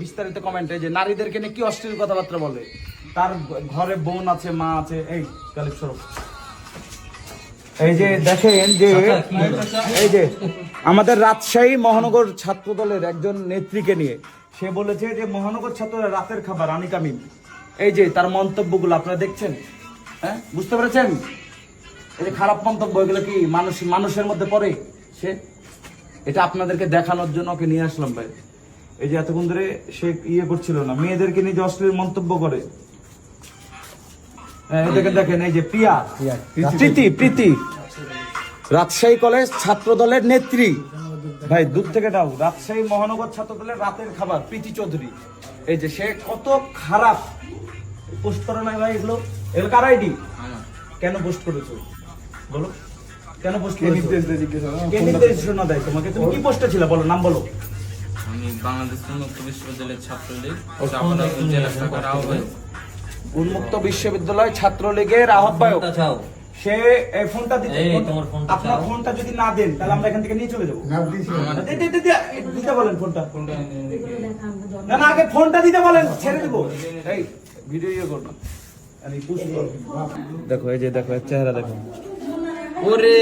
বিস্তারিত কমেন্টে যে নারীদেরকে নিয়ে কি অশ্লীল কথাবার্তা বলে, তার ঘরে বোন আছে, মা আছে। এই কালিপ স্বরূপ, এই যে দেখেন যে এই যে আমাদের রাজশাহী মহানগর ছাত্র দলের একজন নেত্রীকে নিয়ে সে বলেছে যে মহানগর ছাত্ররা রাতের খাবার আনিকামিন। এই যে তার মন্তব্যগুলো আপনারা দেখছেন, হ্যাঁ বুঝতে পেরেছেন? এই যে খারাপ মন্তব্য, এগুলো কি মানুষের মধ্যে পড়ে? সে এটা আপনাদেরকে দেখানোর জন্য ওকে নিয়ে আসলাম ভাই। এই যে এতক্ষণ ধরে সে করছিল না, মেয়েদেরকে নিয়ে যে অশ্লীল মন্তব্য করে। দেখেন এই যে প্রিয়া প্রীতি রাজশাহী কলেজ ছাত্র দলের নেত্রী, ভাই দূর থেকে দাও, রাজশাহী মহানগর ছাত্র দলের রাতের খাবার প্রীতি চৌধুরী। এই যে সে কত খারাপ পোস্ট করে নাই ভাই, এগুলো কার আইডি? কেন পোস্ট করেছো বলো, কেন পোস্ট করেছো? কে নির্দেশনা দেয় তোমাকে? তুমি কি পোস্টে ছিল বলো, নাম বলো। আমি বাংলাদেশ উন্মুক্ত বিশ্ববিদ্যালয়ের ছাত্রলীগ জেলা শাখার আহ্বায়ক। উন্মুক্ত বিশ্ববিদ্যালয় ছাত্রলীগের আহ্বায়ক। সে এই ফোনটা দিতে, আপনার ফোনটা যদি না দেন তাহলে আমরা এখান থেকে নিয়ে চলে যাবো। দিতে বলেন ফোনটা, না না আগে ফোনটা দিতে বলেন, ছেড়ে দেবো। এই ভিডিও করবো, আমি পুশ করব। দেখো এই যে দেখো এর চেহারা দেখো। ওরে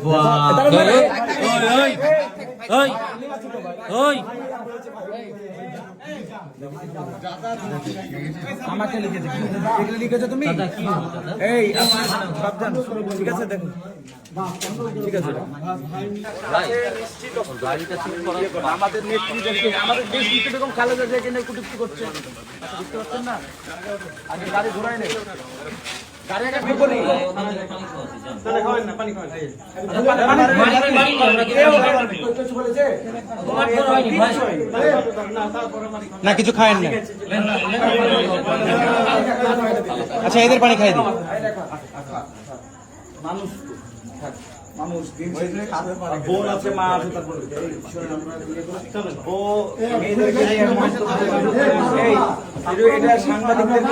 বাবা, ওই ওই আমাকে লিখেছে, এগুলো লিখেছো তুমি? এই সাবধান, ঠিক আছে দেখো, ঠিক আছে। আমাদের নেত্রীদেরকে, আমাদের দেশ নীতি বেগম খালেদা জিয়াকে নিয়ে কটূক্তি করছে, বুঝতে পারছেন না? আগে গাড়ি ঘোরায় নেই, গাড়ি আগে বের করি। না কিছু খায়েন না, আচ্ছা এদের পানি খাই দিই। মানুষ মানুষ বোন আছে, মা আছে, তারপরে ও এটা সাংবাদিকদের